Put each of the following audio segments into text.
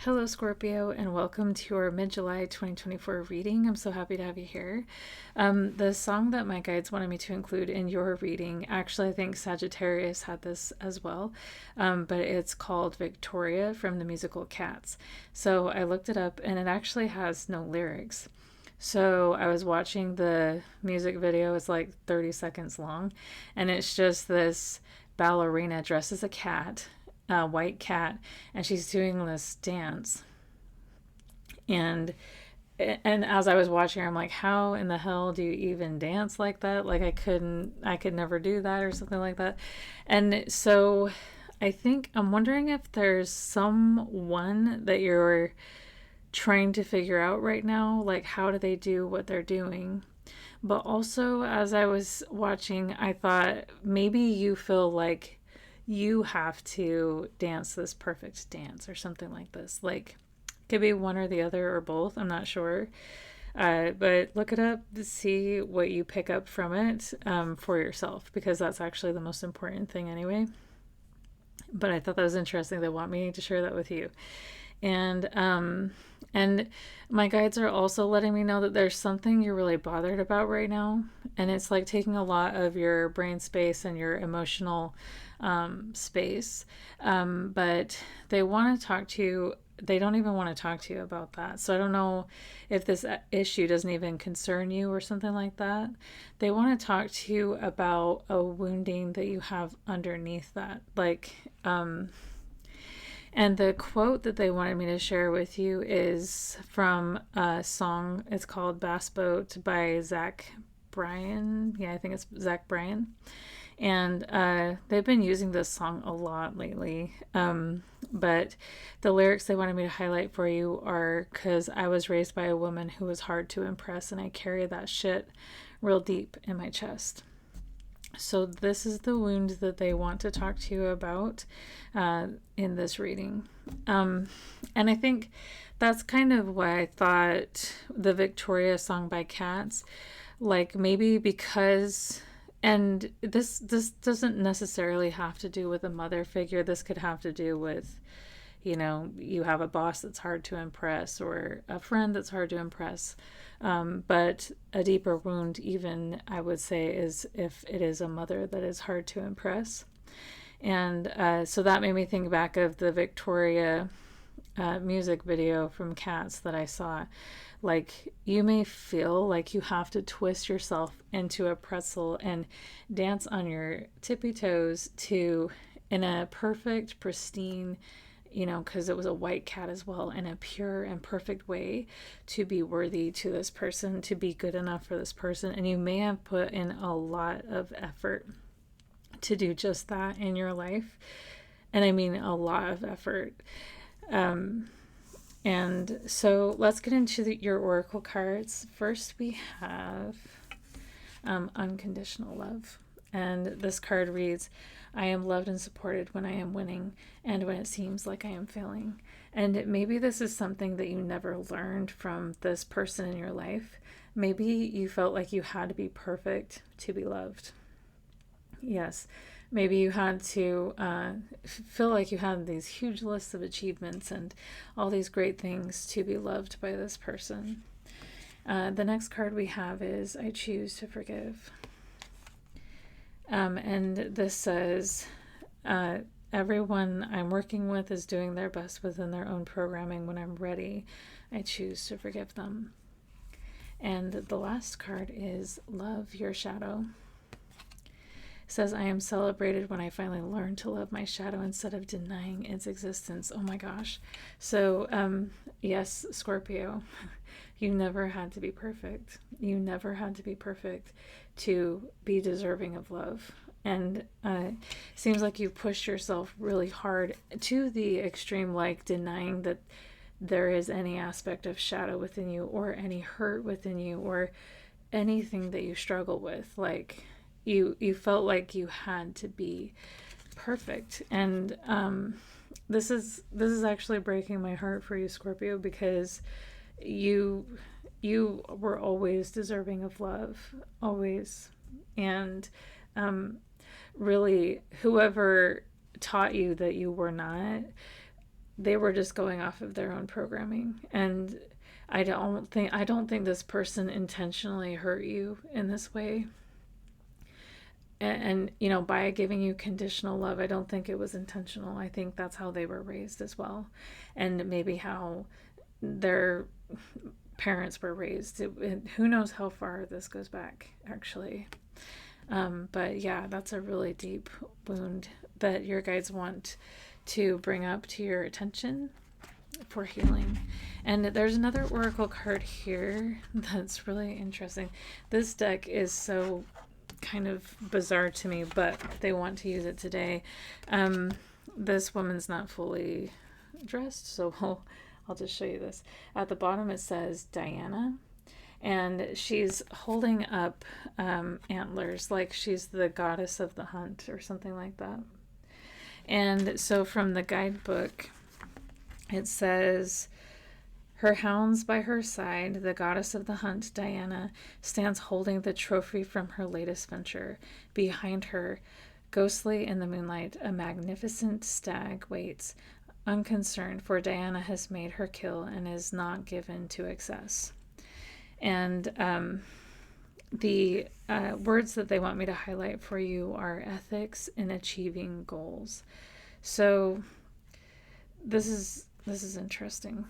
Hello, Scorpio, and welcome to our mid-July 2024 reading. I'm so happy to have you here. The song that my guides wanted me to include in your reading, actually, I think Sagittarius had this as well, but it's called Victoria from the musical Cats. So I looked it up, and it actually has no lyrics. So I was watching the music video, it's like 30 seconds long, and it's just this ballerina dressed as a cat, a white cat, and she's doing this dance. And as I was watching her, I'm like, how in the hell do you even dance like that? Like I could never do that or something like that. And so I think I'm wondering if there's someone that you're trying to figure out right now, like how do they do what they're doing. But also, as I was watching, I thought maybe you feel like you have to dance this perfect dance or something like this. Like, could be one or the other or both. I'm not sure. But look it up to see what you pick up from it for yourself, because that's actually the most important thing anyway. But I thought that was interesting. They want me to share that with you. And my guides are also letting me know that there's something you're really bothered about right now, and it's like taking a lot of your brain space and your emotional space. But they want to talk to you. They don't even want to talk to you about that. So I don't know if this issue doesn't even concern you or something like that. They want to talk to you about a wounding that you have underneath that, like. And the quote that they wanted me to share with you is from a song. It's called Bass Boat by Zach Bryan. Yeah, I think it's Zach Bryan. And they've been using this song a lot lately. But the lyrics they wanted me to highlight for you are, because I was raised by a woman who was hard to impress, and I carry that shit real deep in my chest. So this is the wound that they want to talk to you about in this reading. And I think that's kind of why I thought the Victoria song by Cats, like maybe because, and this doesn't necessarily have to do with a mother figure. This could have to do with, you have a boss that's hard to impress or a friend that's hard to impress. But a deeper wound, even, I would say, is if it is a mother that is hard to impress. And so that made me think back of the Victoria music video from Cats that I saw. Like, you may feel like you have to twist yourself into a pretzel and dance on your tippy toes to, in a perfect, pristine, because it was a white cat as well, in a pure and perfect way, to be worthy to this person, to be good enough for this person. And you may have put in a lot of effort to do just that in your life. And I mean a lot of effort. And so let's get into your oracle cards. First, we have unconditional love. And this card reads, I am loved and supported when I am winning and when it seems like I am failing. And maybe this is something that you never learned from this person in your life. Maybe you felt like you had to be perfect to be loved. Yes, maybe you had to feel like you had these huge lists of achievements and all these great things to be loved by this person. The next card we have is I choose to forgive. And this says, everyone I'm working with is doing their best within their own programming. When I'm ready, I choose to forgive them. And the last card is Love Your Shadow. It says, I am celebrated when I finally learn to love my shadow instead of denying its existence. Oh my gosh. So, yes, Scorpio, you never had to be perfect. You never had to be perfect to be deserving of love. And it seems like you pushed yourself really hard to the extreme, like denying that there is any aspect of shadow within you or any hurt within you or anything that you struggle with. Like, you felt like you had to be perfect. And this is actually breaking my heart for you, Scorpio, because you were always deserving of love, always. And really, whoever taught you that you were not they were just going off of their own programming. And I don't think this person intentionally hurt you in this way. And by giving you conditional love, I don't think it was intentional. I think that's how they were raised as well, and maybe how their parents were raised. Who knows how far this goes back, actually. But yeah, that's a really deep wound that your guides want to bring up to your attention for healing. And there's another oracle card here that's really interesting. This deck is so kind of bizarre to me, but they want to use it today. This woman's not fully dressed, so I'll just show you this. At the bottom it says Diana, and she's holding up antlers, like she's the goddess of the hunt or something like that. And so from the guidebook, it says, her hounds by her side, the goddess of the hunt, Diana, stands holding the trophy from her latest venture. Behind her, ghostly in the moonlight, a magnificent stag waits, unconcerned, for Diana has made her kill and is not given to excess. And the words that they want me to highlight for you are ethics in achieving goals. So this is interesting.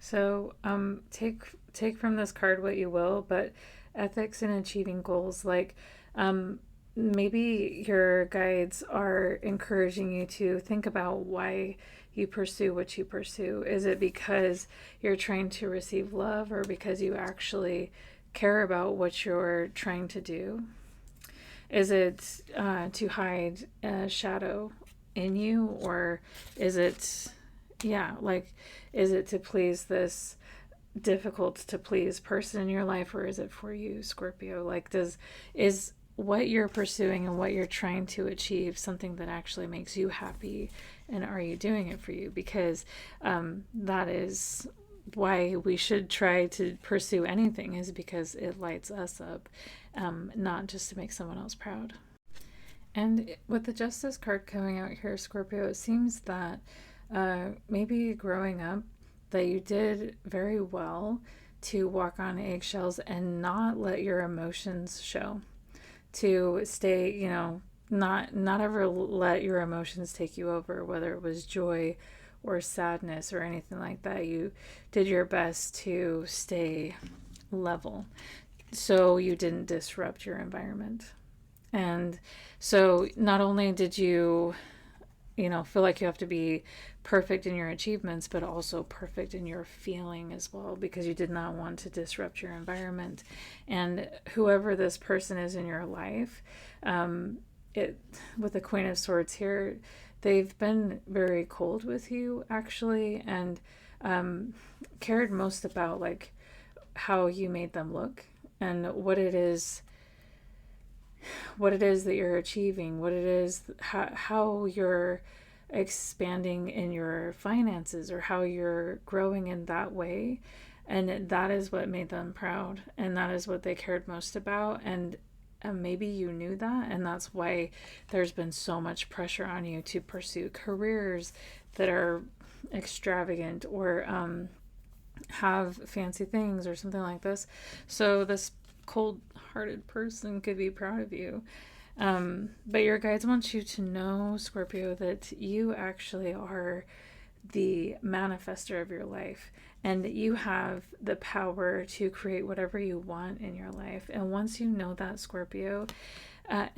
So take from this card what you will, but ethics in achieving goals, like maybe your guides are encouraging you to think about why you pursue what you pursue. Is it because you're trying to receive love, or because you actually care about what you're trying to do? Is it to hide a shadow in you, or is it, is it to please this difficult to please person in your life, or is it for you, Scorpio? Like, is what you're pursuing and what you're trying to achieve something that actually makes you happy, and are you doing it for you? Because that is why we should try to pursue anything, is because it lights us up, not just to make someone else proud. And with the Justice card coming out here, Scorpio, it seems that maybe growing up that you did very well to walk on eggshells and not let your emotions show, to stay, not ever let your emotions take you over, whether it was joy or sadness or anything like that. You did your best to stay level, so you didn't disrupt your environment. And so not only did you feel like you have to be perfect in your achievements, but also perfect in your feeling as well, because you did not want to disrupt your environment. And whoever this person is in your life, with the Queen of Swords here, they've been very cold with you, actually, and cared most about like how you made them look, and what it is that you're achieving, what it is, how you're expanding in your finances, or how you're growing in that way. And that is what made them proud, and that is what they cared most about. And maybe you knew that, and that's why there's been so much pressure on you to pursue careers that are extravagant, or have fancy things or something like this. So this cold-hearted person could be proud of you. But your guides want you to know, Scorpio, that you actually are the manifester of your life, and that you have the power to create whatever you want in your life. And once you know that, Scorpio, and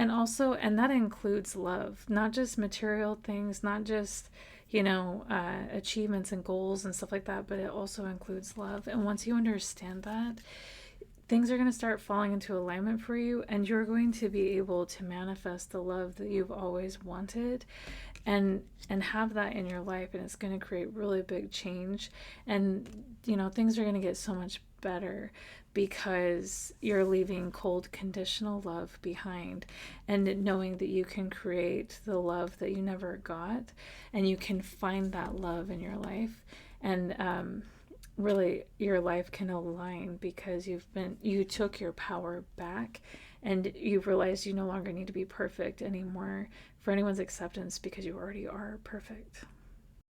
that includes love, not just material things, not just achievements and goals and stuff like that, but it also includes love. And once you understand that, things are going to start falling into alignment for you, and you're going to be able to manifest the love that you've always wanted, and have that in your life. And it's going to create really big change, and things are going to get so much better, because you're leaving cold conditional love behind, and knowing that you can create the love that you never got, and you can find that love in your life. And really, your life can align, because you took your power back, and you've realized you no longer need to be perfect anymore for anyone's acceptance, because you already are perfect.